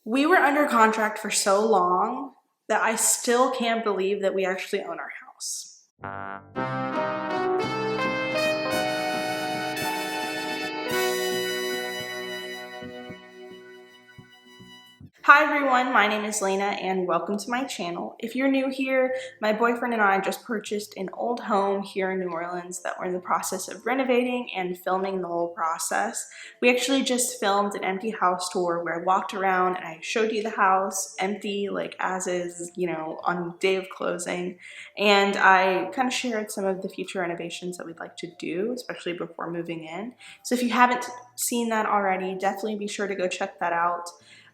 We were under contract for so long that I still can't believe that we actually own our house. Hi everyone, my name is Lena and welcome to my channel. If you're new here, my boyfriend and I just purchased an old home here in New Orleans that we're in the process of renovating and filming the whole process. We actually just filmed an empty house tour where I walked around and I showed you the house empty, like as is, on day of closing. And I kind of shared some of the future renovations that we'd like to do, especially before moving in. So if you haven't seen that already, definitely be sure to go check that out.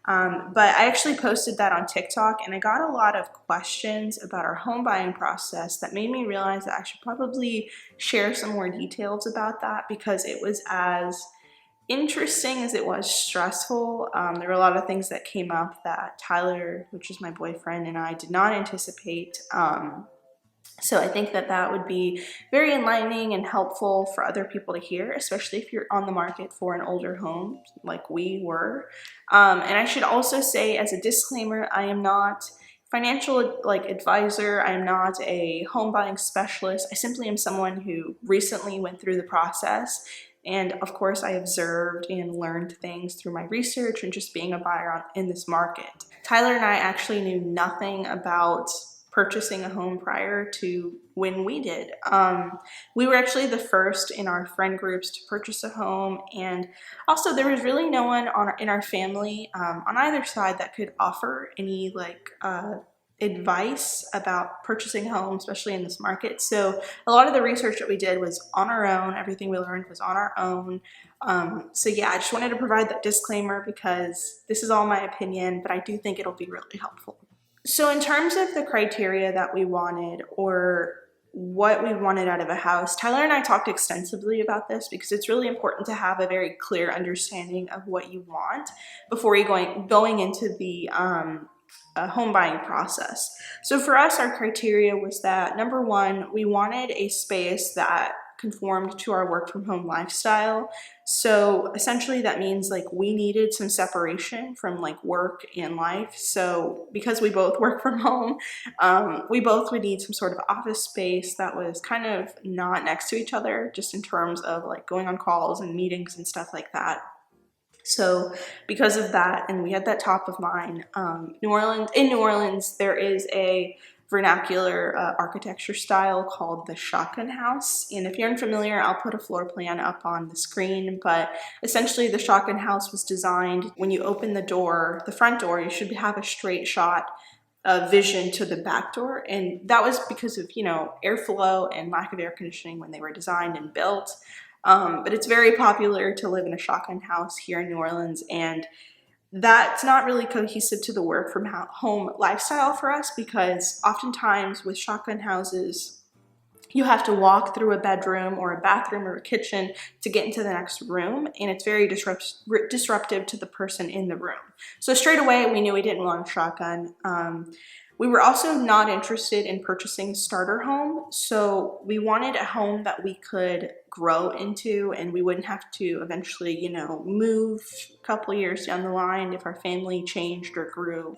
But I actually posted that on TikTok and I got a lot of questions about our home buying process that made me realize that I should probably share some more details about that because it was as interesting as it was stressful. There were a lot of things that came up that Tyler, which is my boyfriend, and I did not anticipate. So I think that that would be very enlightening and helpful for other people to hear, especially if you're on the market for an older home like we were. And I should also say as a disclaimer, I am not financial advisor. I am not a home buying specialist. I simply am someone who recently went through the process. And of course, I observed and learned things through my research and just being a buyer in this market. Tyler and I actually knew nothing about purchasing a home prior to when we did. We were actually the first in our friend groups to purchase a home, and also there was really no one in our family on either side that could offer any advice about purchasing a home, especially in this market. So a lot of the research that we did was on our own. Everything we learned was on our own. So yeah, I just wanted to provide that disclaimer because this is all my opinion, but I do think it'll be really helpful. So in terms of the criteria that we wanted or what we wanted out of a house, Tyler and I talked extensively about this because it's really important to have a very clear understanding of what you want before you going into the home buying process. So for us, our criteria was that number one, we wanted a space that conformed to our work from home lifestyle. So essentially that means we needed some separation from work and life. So because we both work from home, we both would need some sort of office space that was kind of not next to each other, just in terms of going on calls and meetings and stuff like that. So because of that, and we had that top of mind, in New Orleans, there is a vernacular architecture style called the shotgun house. And if you're unfamiliar, I'll put a floor plan up on the screen, but essentially the shotgun house was designed when you open the door, the front door, you should have a straight shot vision to the back door. And that was because of, airflow and lack of air conditioning when they were designed and built. But it's very popular to live in a shotgun house here in New Orleans, and that's not really cohesive to the work from home lifestyle for us because oftentimes with shotgun houses, you have to walk through a bedroom or a bathroom or a kitchen to get into the next room, and it's very disruptive to the person in the room. So straight away, we knew we didn't want a shotgun. We were also not interested in purchasing a starter home, so we wanted a home that we could grow into and we wouldn't have to eventually, move a couple years down the line if our family changed or grew.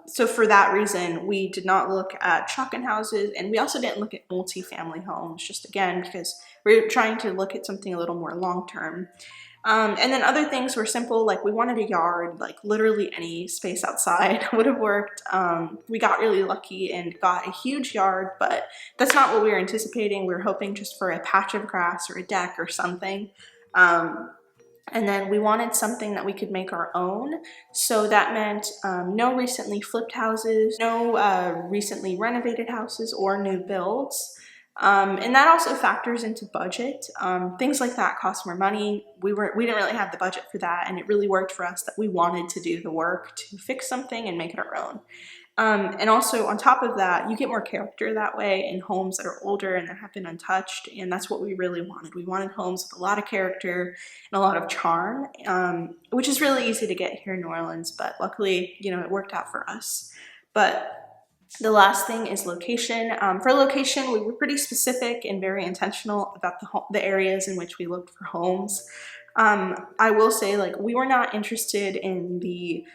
So for that reason, we did not look at shotgun houses, and we also didn't look at multi-family homes, just again, because we're trying to look at something a little more long-term. And then other things were simple, we wanted a yard, literally any space outside would have worked. We got really lucky and got a huge yard, but that's not what we were anticipating. We were hoping just for a patch of grass or a deck or something. And then we wanted something that we could make our own. So that meant no recently flipped houses, no recently renovated houses or new builds. And that also factors into budget. Things like that cost more money. We didn't really have the budget for that, and it really worked for us that we wanted to do the work to fix something and make it our own. And also on top of that, you get more character that way in homes that are older and that have been untouched, and that's what we really wanted. We wanted homes with a lot of character and a lot of charm, which is really easy to get here in New Orleans, but luckily, it worked out for us. But the last thing is location. For location, we were pretty specific and very intentional about the areas in which we looked for homes. I will say, like, we were not interested in the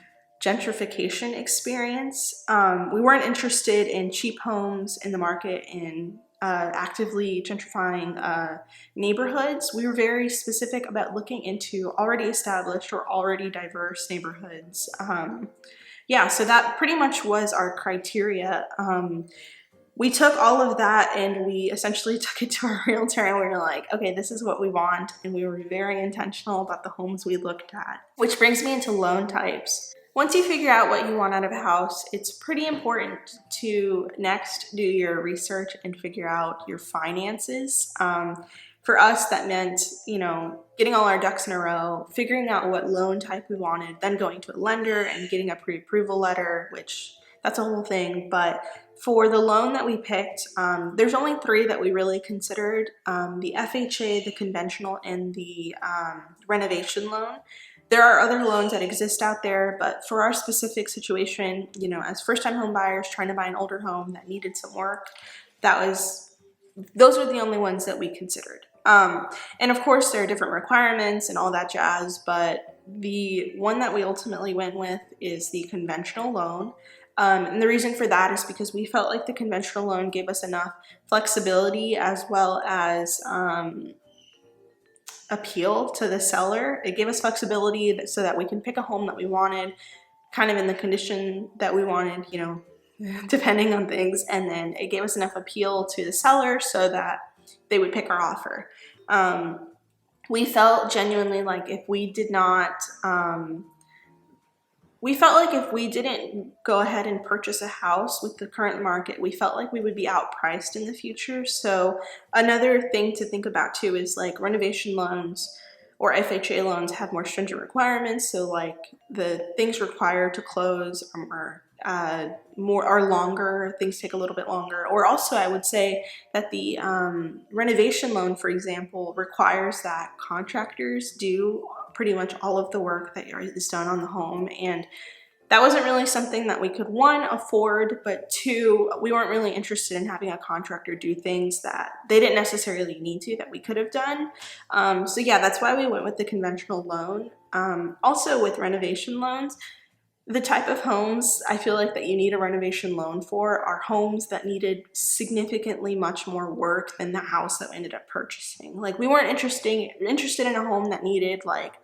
gentrification experience. We weren't interested in cheap homes in the market and actively gentrifying neighborhoods. We were very specific about looking into already established or already diverse neighborhoods. Yeah, so that pretty much was our criteria. We took all of that and we essentially took it to our realtor and we were like, okay, this is what we want. And we were very intentional about the homes we looked at, which brings me into loan types. Once you figure out what you want out of a house, it's pretty important to next do your research and figure out your finances. For us, that meant, getting all our ducks in a row, figuring out what loan type we wanted, then going to a lender and getting a pre-approval letter, which that's a whole thing. But for the loan that we picked, there's only 3 that we really considered, the FHA, the conventional, and the renovation loan. There are other loans that exist out there, but for our specific situation, as first-time home buyers trying to buy an older home that needed some work, those were the only ones that we considered. And of course, there are different requirements and all that jazz, but the one that we ultimately went with is the conventional loan. And the reason for that is because we felt like the conventional loan gave us enough flexibility as well as appeal to the seller. It gave us flexibility so that we can pick a home that we wanted, kind of in the condition that we wanted, depending on things. And then it gave us enough appeal to the seller so that they would pick our offer. We felt genuinely like if we didn't go ahead and purchase a house with the current market, we felt like we would be outpriced in the future. So another thing to think about too is like renovation loans or FHA loans have more stringent requirements. So like the things required to close are longer, things take a little bit longer. Or also I would say that the renovation loan, for example, requires that contractors do pretty much all of the work that is done on the home. And that wasn't really something that we could, 1, afford, but 2, we weren't really interested in having a contractor do things that they didn't necessarily need to, that we could have done. So yeah, that's why we went with the conventional loan. Also with renovation loans, the type of homes I feel like that you need a renovation loan for are homes that needed significantly much more work than the house that we ended up purchasing. Like we weren't interested in a home that needed like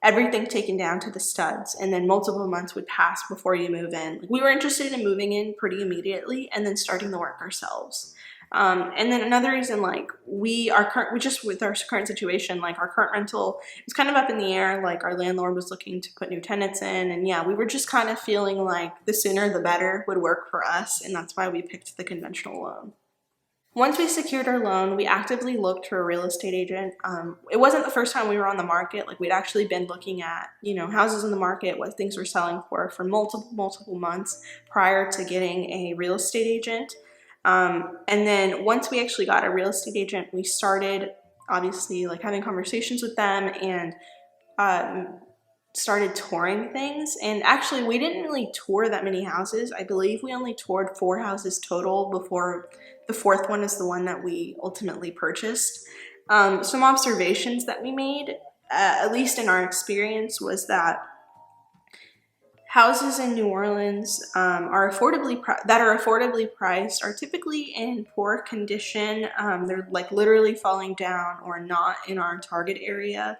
everything taken down to the studs and then multiple months would pass before you move in. We were interested in moving in pretty immediately and then starting the work ourselves. And then another reason, like with our current situation, like our current rental was kind of up in the air. Like our landlord was looking to put new tenants in, and yeah, we were just kind of feeling like the sooner the better would work for us, and that's why we picked the conventional loan. Once we secured our loan, we actively looked for a real estate agent. It wasn't the first time we were on the market. Like we'd actually been looking at, houses in the market, what things were selling for multiple months prior to getting a real estate agent. And then once we actually got a real estate agent, we started obviously like having conversations with them and started touring things. And actually we didn't really tour that many houses. I believe we only toured 4 houses total before the 4th one is the one that we ultimately purchased. Some observations that we made, at least in our experience, was that houses in New Orleans are affordably priced are typically in poor condition. They're like literally falling down or not in our target area.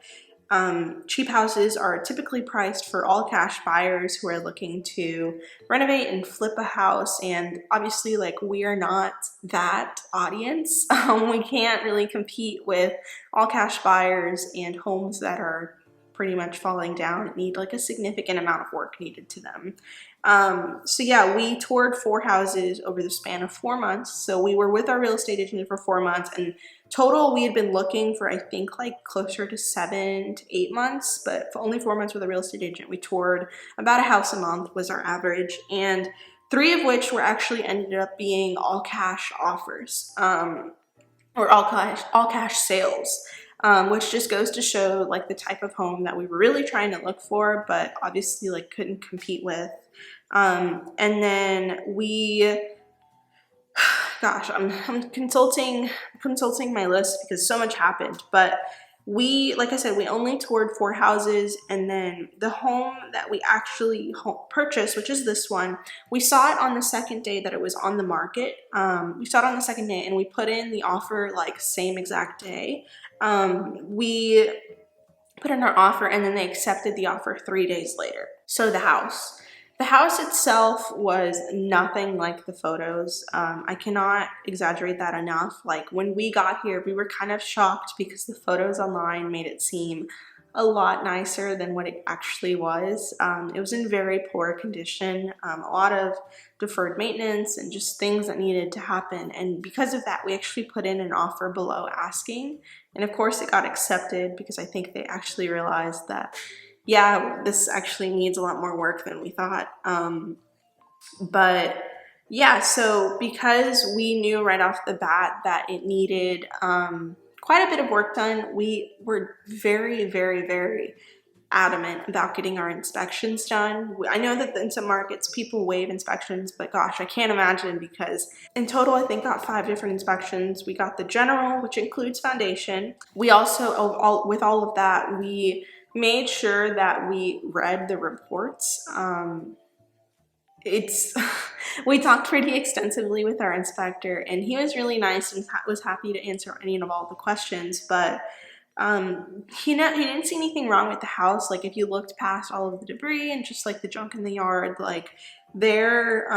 Cheap houses are typically priced for all cash buyers who are looking to renovate and flip a house, and obviously like we are not that audience. We can't really compete with all cash buyers and homes that are pretty much falling down and need like a significant amount of work needed to them. So yeah, we toured 4 houses over the span of 4 months. So we were with our real estate agent for 4 months, and total we had been looking for I think like closer to 7 to 8 months, but for only 4 months with a real estate agent. We toured about a house a month was our average, and 3 of which were actually ended up being all cash offers, or all cash sales. Which just goes to show like the type of home that we were really trying to look for, but obviously like couldn't compete with. And then gosh, I'm consulting my list because so much happened, but like I said, we only toured 4 houses, and then the home that we actually purchased, which is this one, we saw it on the second day that it was on the market. We saw it on the second day, and we put in the offer like same exact day. We put in our offer, and then they accepted the offer 3 days later. So the house itself was nothing like the photos. I cannot exaggerate that enough. Like, when we got here, we were kind of shocked because the photos online made it seem a lot nicer than what it actually was. It was in very poor condition, a lot of deferred maintenance and just things that needed to happen. And because of that, we actually put in an offer below asking. And of course it got accepted because I think they actually realized that, yeah, this actually needs a lot more work than we thought. But yeah, so because we knew right off the bat that it needed quite a bit of work done, we were very, very, very adamant about getting our inspections done. I know that in some markets people waive inspections, but gosh, I can't imagine, because in total I think got 5 different inspections. We got the general, which includes foundation. We also, with all of that, we made sure that we read the reports. We talked pretty extensively with our inspector, and he was really nice and was happy to answer any and all the questions, but he didn't see anything wrong with the house. Like, if you looked past all of the debris and just like the junk in the yard, like, there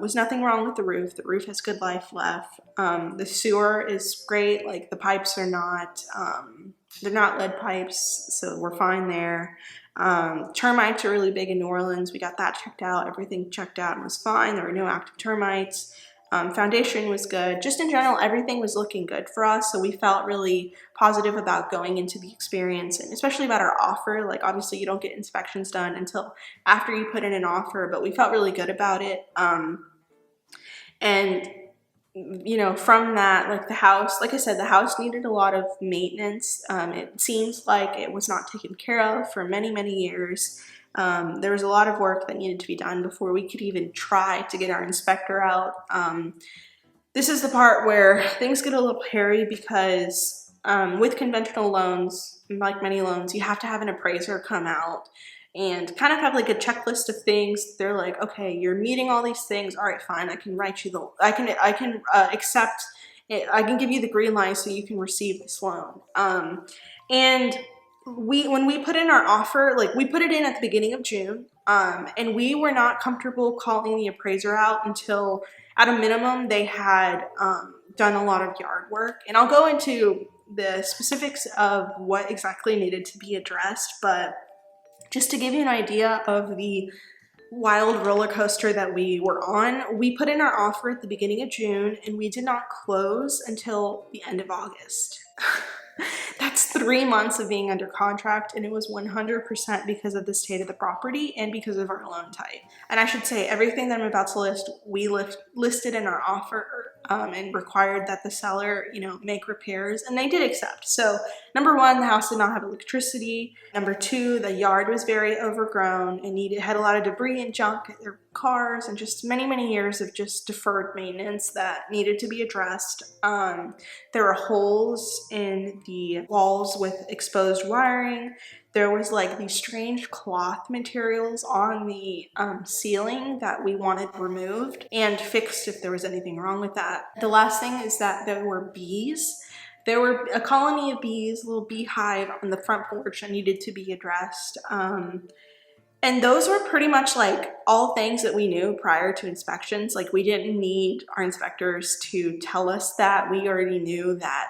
was nothing wrong with the roof. The roof has good life left. The sewer is great. Like, the pipes are not they're not lead pipes, so we're fine there. Termites are really big in New Orleans. We got that checked out. Everything checked out and was fine. There were no active termites. Foundation was good. Just in general, everything was looking good for us, so we felt really positive about going into the experience, and especially about our offer. Like, obviously you don't get inspections done until after you put in an offer, but we felt really good about it. And you know, from that, like, the house, like I said, the house needed a lot of maintenance. It seems like it was not taken care of for many, many years. There was a lot of work that needed to be done before we could even try to get our inspector out. This is the part where things get a little hairy, because with conventional loans, like many loans, you have to have an appraiser come out and kind of have like a checklist of things. They're like, okay, you're meeting all these things. All right, fine. I can write you I can accept it. I can give you the green light so you can receive this loan. And when we put in our offer, like, we put it in at the beginning of June, and we were not comfortable calling the appraiser out until, at a minimum, they had done a lot of yard work. And I'll go into the specifics of what exactly needed to be addressed, but just to give you an idea of the wild roller coaster that we were on, we put in our offer at the beginning of June, and we did not close until the end of August. That's 3 months of being under contract, and it was 100% because of the state of the property and because of our loan type. And I should say, everything that I'm about to list, we listed in our offer, and required that the seller, you know, make repairs, and they did accept. So number 1, the house did not have electricity. Number 2, the yard was very overgrown and had a lot of debris and junk at their cars, and just many, many years of just deferred maintenance that needed to be addressed. There were holes in the walls with exposed wiring. There was like these strange cloth materials on the ceiling that we wanted removed and fixed if there was anything wrong with that. The last thing is that there were bees. There were a colony of bees, a little beehive on the front porch that needed to be addressed. And those were pretty much like all things that we knew prior to inspections. Like, we didn't need our inspectors to tell us that. We already knew that,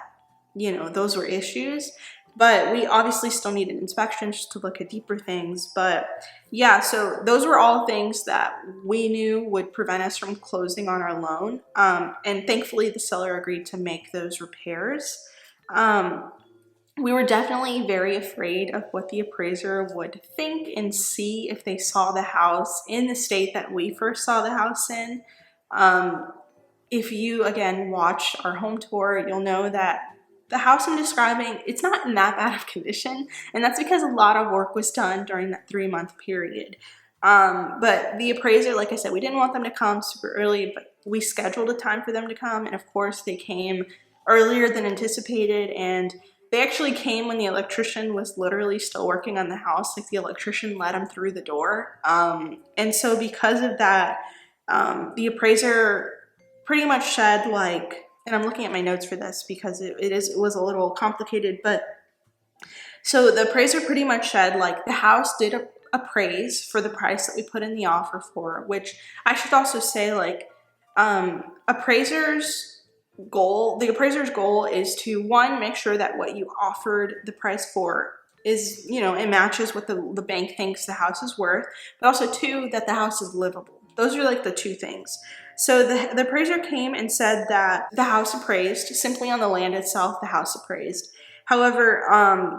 you know, those were issues. But we obviously still needed inspections to look at deeper things. But yeah, so those were all things that we knew would prevent us from closing on our loan. And thankfully, the seller agreed to make those repairs. We were definitely very afraid of what the appraiser would think and see if they saw the house in the state that we first saw the house in. If you, again, watched our home tour, you'll know that the house I'm describing, it's not in that bad of condition, and that's because a lot of work was done during that 3-month period. But the appraiser, like I said, we didn't want them to come super early, but we scheduled a time for them to come, and of course they came earlier than anticipated, and They actually came when the electrician was literally still working on the house. Like the electrician let him through the door. And so because of that, the appraiser pretty much said like, and I'm looking at my notes for this because it was a little complicated, but so the appraiser pretty much said like the house did appraise for the price that we put in the offer for, which I should also say like the appraiser's goal is to, one, make sure that what you offered the price for is, you know, it matches what the bank thinks the house is worth, but also two, that the house is livable. Those are like the two things. So the appraiser came and said that the house appraised, simply on the land itself, the house appraised. However,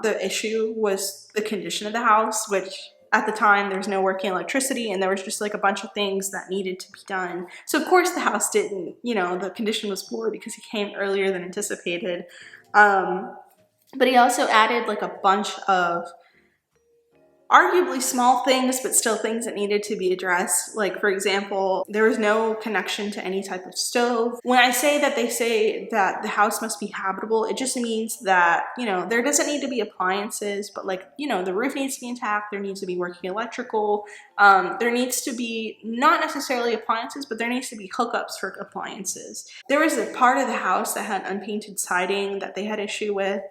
the issue was the condition of the house, which at the time there was no working electricity and there was just like a bunch of things that needed to be done. So of course the house didn't, you know, the condition was poor because he came earlier than anticipated. But he also added like a bunch of arguably small things, but still things that needed to be addressed. Like, for example, there was no connection to any type of stove. When I say that they say that the house must be habitable, it just means that, you know, there doesn't need to be appliances, but like, you know, the roof needs to be intact, there needs to be working electrical, there needs to be not necessarily appliances, but there needs to be hookups for appliances. There was a part of the house that had unpainted siding that they had issue with.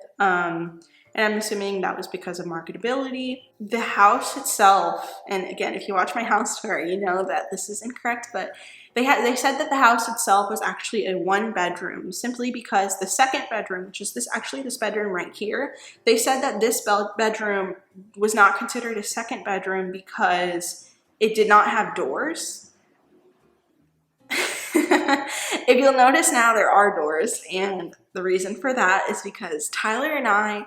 And I'm assuming that was because of marketability. The house itself, and again, if you watch my house tour, you know that this is incorrect, but they said that the house itself was actually a 1-bedroom, simply because the second bedroom, which is this bedroom right here, they said that this bedroom was not considered a second bedroom because it did not have doors. If you'll notice now, there are doors, and the reason for that is because Tyler and I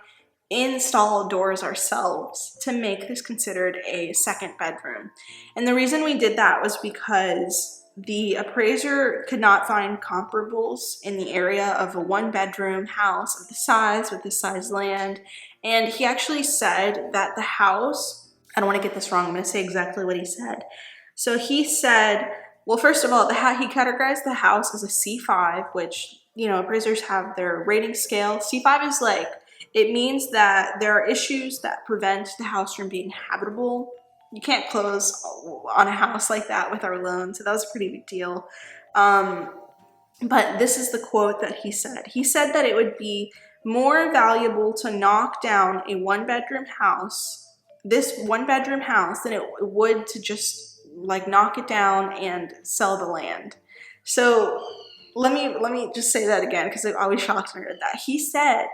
install doors ourselves to make this considered a second bedroom. And the reason we did that was because the appraiser could not find comparables in the area of a 1-bedroom house of the size with this size land. And he actually said that the house, I don't want to get this wrong, I'm going to say exactly what he said. So he said, well, first of all, he categorized the house as a C5, which, you know, appraisers have their rating scale. C5 is like, it means that there are issues that prevent the house from being habitable. You can't close on a house like that with our loan, so that was a pretty big deal. But this is the quote that he said. He said that it would be more valuable to knock down a 1-bedroom house, this 1-bedroom house, than it would to just like knock it down and sell the land. So let me just say that again, because it always shocks me to hear that. He said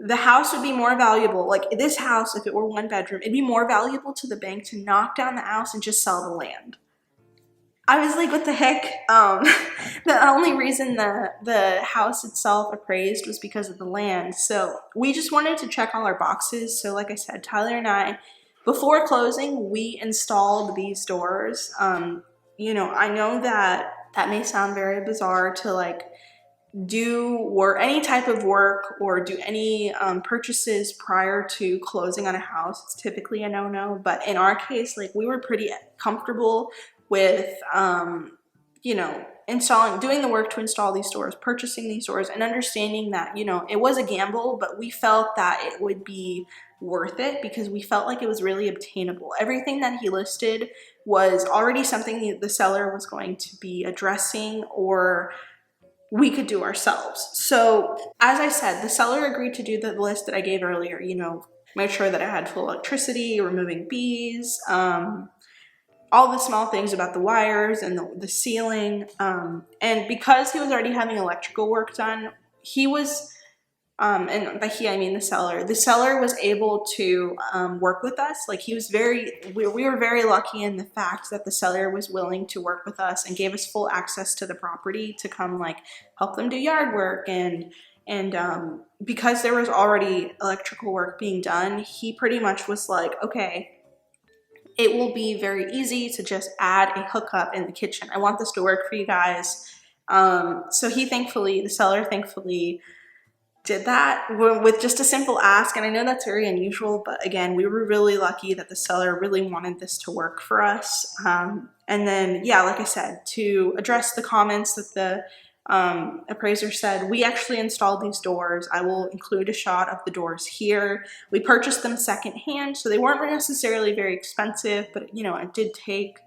the house would be more valuable, like this house, if it were 1-bedroom, it'd be more valuable to the bank to knock down the house and just sell the land. I was like, what the heck? The only reason the house itself appraised was because of the land. So we just wanted to check all our boxes. So like I said, Tyler and I, before closing, we installed these doors. You know, I know that may sound very bizarre to like do any type of work or do any purchases prior to closing on a house. It's typically a no-no, but in our case, like we were pretty comfortable with you know, doing the work to install these doors, purchasing these doors, and understanding that, you know, it was a gamble, but we felt that it would be worth it because we felt like it was really obtainable. Everything that he listed was already something the seller was going to be addressing or we could do ourselves. So as I said, the seller agreed to do the list that I gave earlier, you know, make sure that I had full electricity, removing bees, all the small things about the wires and the ceiling. And because he was already having electrical work done, he was, and by he I mean the seller was able to work with us. Like he was we were very lucky in the fact that the seller was willing to work with us and gave us full access to the property to come like help them do yard work. And because there was already electrical work being done, he pretty much was like, okay, it will be very easy to just add a hookup in the kitchen. I want this to work for you guys. So the seller thankfully did that with just a simple ask. And I know that's very unusual, but again, we were really lucky that the seller really wanted this to work for us. And then, yeah, like I said, to address the comments that the appraiser said, we actually installed these doors. I will include a shot of the doors here. We purchased them secondhand, so they weren't necessarily very expensive, but you know, it did take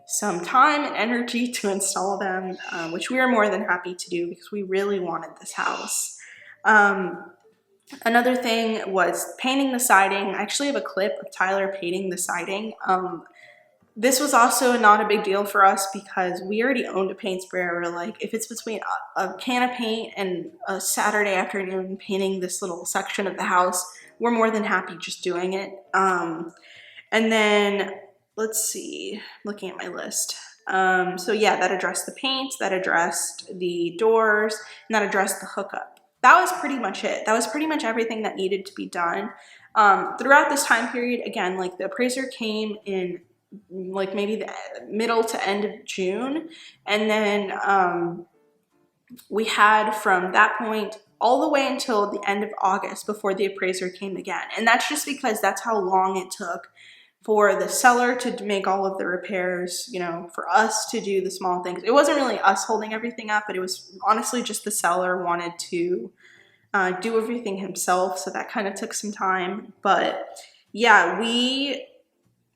some time and energy to install them, which we are more than happy to do because we really wanted this house. Another thing was painting the siding. I actually have a clip of Tyler painting the siding. This was also not a big deal for us because we already owned a paint sprayer. We're like, if it's between a can of paint and a Saturday afternoon painting this little section of the house, we're more than happy just doing it. And then, let's see, looking at my list. So yeah, that addressed the paint, that addressed the doors, and that addressed the hookup. That was pretty much it. That was pretty much everything that needed to be done. Throughout this time period, again, like the appraiser came in like maybe the middle to end of June. And then we had from that point all the way until the end of August before the appraiser came again. And that's just because that's how long it took for the seller to make all of the repairs, you know, for us to do the small things. It wasn't really us holding everything up, but it was honestly just the seller wanted to do everything himself. So that kind of took some time. But yeah, we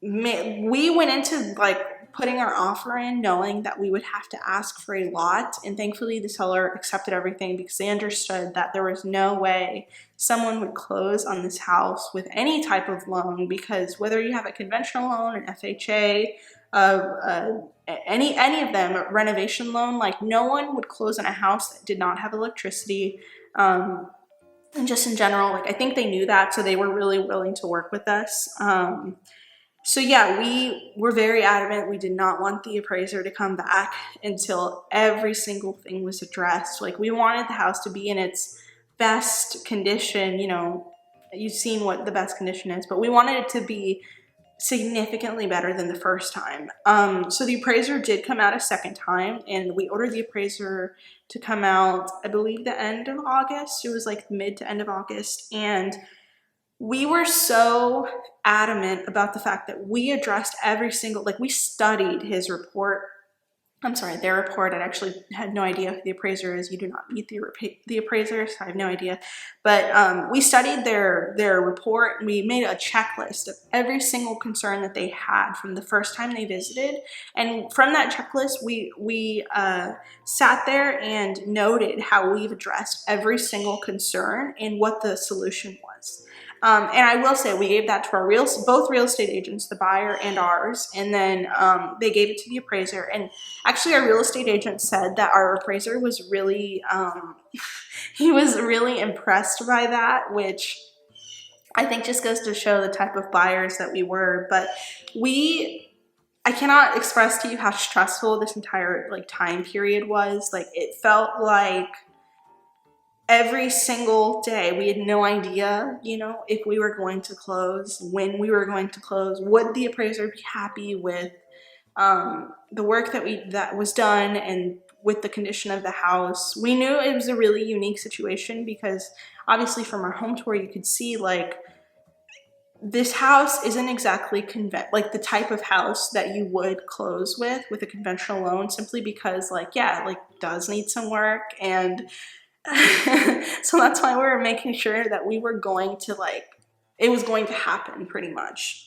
went into like putting our offer in knowing that we would have to ask for a lot, and thankfully the seller accepted everything because they understood that there was no way someone would close on this house with any type of loan, because whether you have a conventional loan, an FHA, any of them, a renovation loan, like no one would close on a house that did not have electricity. And just in general, like I think they knew that, so they were really willing to work with us. So yeah, we were very adamant. We did not want the appraiser to come back until every single thing was addressed. Like we wanted the house to be in its best condition. You know, you've seen what the best condition is, but we wanted it to be significantly better than the first time. So the appraiser did come out a second time, and we ordered the appraiser to come out, I believe, the end of August. It was like mid to end of August. And we were so adamant about the fact that we addressed every single, like we studied his report. I'm sorry, their report. I actually had no idea who the appraiser is. You do not meet the appraiser, so I have no idea. But we studied their report, and we made a checklist of every single concern that they had from the first time they visited. And from that checklist, we sat there and noted how we've addressed every single concern and what the solution was. And I will say we gave that to our both real estate agents, the buyer and ours, and then they gave it to the appraiser. And actually our real estate agent said that our appraiser was really, he was really impressed by that, which I think just goes to show the type of buyers that we were. But I cannot express to you how stressful this entire like time period was. Like it felt like every single day we had no idea, you know, if we were going to close, when we were going to close, would the appraiser be happy with the work that was done and with the condition of the house. We knew it was a really unique situation because obviously from our home tour you could see like this house isn't exactly like the type of house that you would close with a conventional loan, simply because like, yeah, it like does need some work. And so that's why we were making sure that we were going to like, it was going to happen pretty much.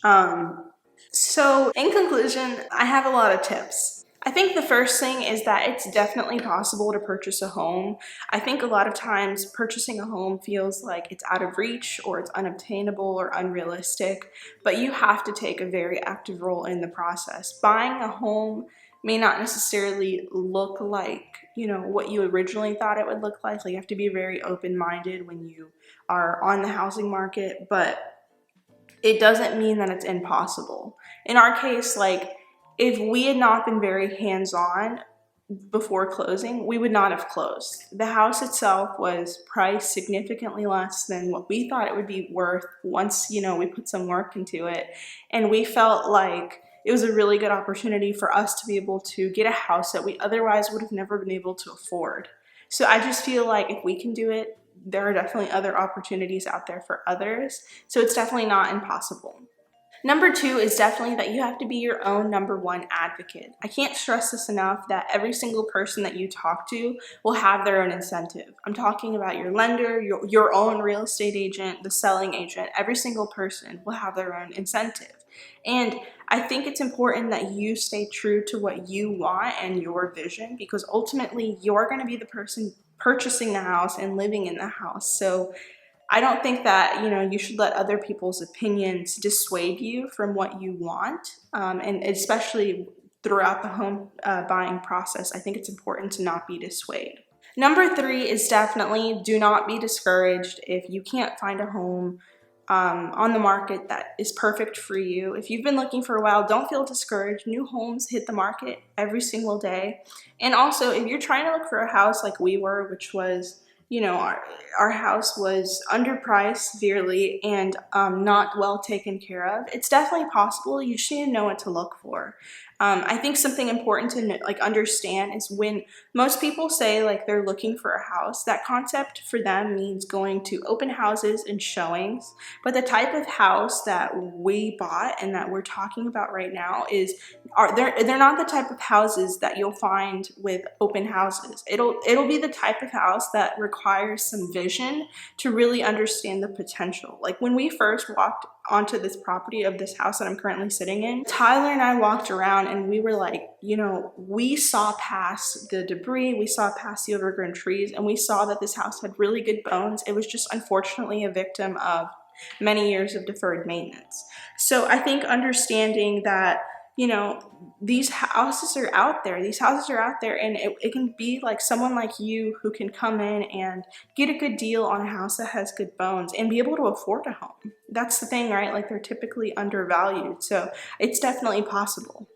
So in conclusion, I have a lot of tips. I think the first thing is that it's definitely possible to purchase a home. I think a lot of times purchasing a home feels like it's out of reach or it's unobtainable or unrealistic, but you have to take a very active role in the process. Buying a home may not necessarily look like, you know, what you originally thought it would look like. Like you have to be very open-minded when you are on the housing market, but it doesn't mean that it's impossible. In our case, like if we had not been very hands-on before closing, we would not have closed. The house itself was priced significantly less than what we thought it would be worth once, you know, we put some work into it. And we felt like it was a really good opportunity for us to be able to get a house that we otherwise would have never been able to afford. So I just feel like if we can do it, there are definitely other opportunities out there for others. So it's definitely not impossible. Number two is definitely that you have to be your own number one advocate. I can't stress this enough that every single person that you talk to will have their own incentive. I'm talking about your lender, your own real estate agent, the selling agent. Every single person will have their own incentive. And I think it's important that you stay true to what you want and your vision, because ultimately you're going to be the person purchasing the house and living in the house. So I don't think that, you should let other people's opinions dissuade you from what you want, and especially throughout the home buying process. I think it's important to not be dissuaded. Number three is definitely do not be discouraged if you can't find a home on the market that is perfect for you. If you've been looking for a while, don't feel discouraged. New homes hit the market every single day. And also, if you're trying to look for a house like we were, which was, our house was underpriced severely and not well taken care of, it's definitely possible. You just need to know what to look for. I think something important to understand is when most people say they're looking for a house, that concept for them means going to open houses and showings. But the type of house that we bought and that we're talking about right now they're not the type of houses that you'll find with open houses. It'll be the type of house that requires some vision to really understand the potential. Like when we first walked onto this property of this house that I'm currently sitting in, Tyler and I walked around and we were like, we saw past the debris, we saw past the overgrown trees, and we saw that this house had really good bones. It was just unfortunately a victim of many years of deferred maintenance. So I think understanding that, these houses are out there. These houses are out there, and it can be like someone like you who can come in and get a good deal on a house that has good bones and be able to afford a home. That's the thing, right? Like they're typically undervalued. So it's definitely possible.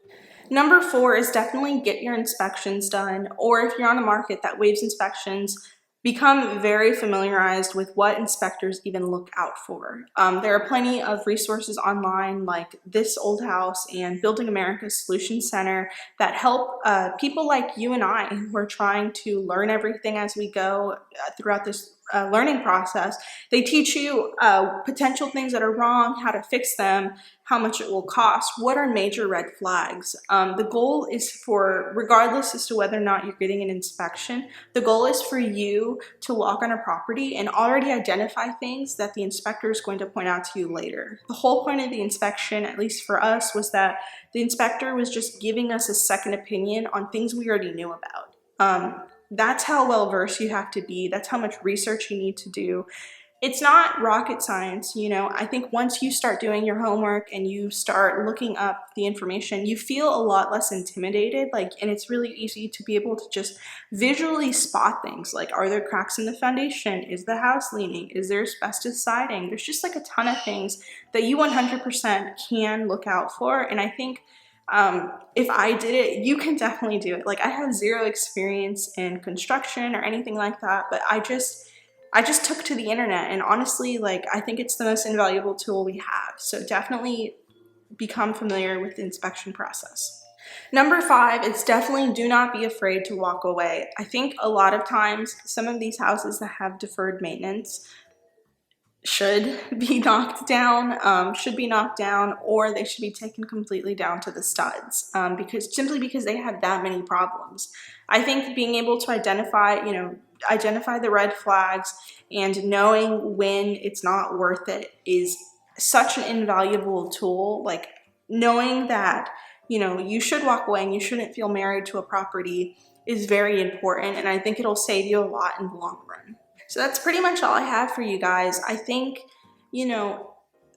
Number four is definitely get your inspections done, or if you're on a market that waives inspections, become very familiarized with what inspectors even look out for. There are plenty of resources online like This Old House and Building America's Solution Center that help people like you and I who are trying to learn everything as we go throughout this learning process. They teach you potential things that are wrong, how to fix them, how much it will cost, what are major red flags. The goal is for, regardless as to whether or not you're getting an inspection, the goal is for you to walk on a property and already identify things that the inspector is going to point out to you later. The whole point of the inspection, at least for us, was that the inspector was just giving us a second opinion on things we already knew about. That's how well versed you have to be. That's how much research you need to do. It's not rocket science, I think once you start doing your homework and you start looking up the information, you feel a lot less intimidated, and it's really easy to be able to just visually spot things. Like, are there cracks in the foundation? Is the house leaning? Is there asbestos siding? There's just a ton of things that you 100% can look out for. And I think if I did it, you can definitely do it. I have zero experience in construction or anything like that, but I just took to the internet, and honestly, I think it's the most invaluable tool we have. So definitely become familiar with the inspection process. Number five is definitely do not be afraid to walk away. I think a lot of times some of these houses that have deferred maintenance should be knocked down, or they should be taken completely down to the studs, because they have that many problems. I think being able to identify the red flags and knowing when it's not worth it is such an invaluable tool. Knowing that, you should walk away and you shouldn't feel married to a property is very important, and I think it'll save you a lot in the long run. So that's pretty much all I have for you guys. I think,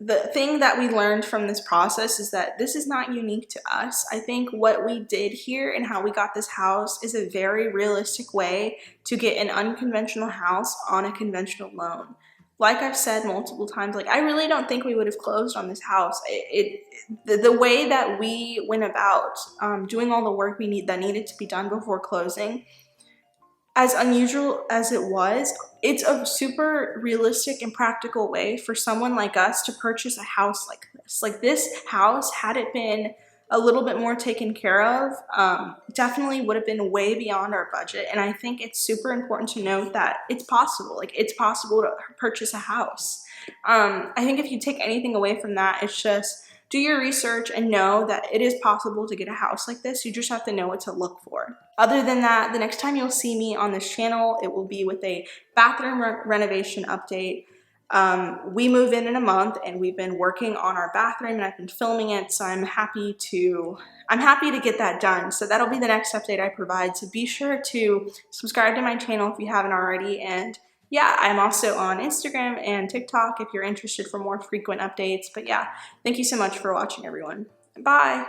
the thing that we learned from this process is that this is not unique to us. I think what we did here and how we got this house is a very realistic way to get an unconventional house on a conventional loan. Like I've said multiple times, I really don't think we would have closed on this house. The way that we went about doing all the work that needed to be done before closing, as unusual as it was, it's a super realistic and practical way for someone like us to purchase a house like this. This house, had it been a little bit more taken care of, definitely would have been way beyond our budget. And I think it's super important to note that it's possible. It's possible to purchase a house. I think if you take anything away from that, it's just do your research and know that it is possible to get a house like this. You just have to know what to look for. Other than that, the next time you'll see me on this channel, it will be with a bathroom renovation update. We move in a month, and we've been working on our bathroom, and I've been filming it, so I'm happy to get that done. So that'll be the next update I provide. So be sure to subscribe to my channel if you haven't already. And yeah, I'm also on Instagram and TikTok if you're interested for more frequent updates. But yeah, thank you so much for watching, everyone. Bye.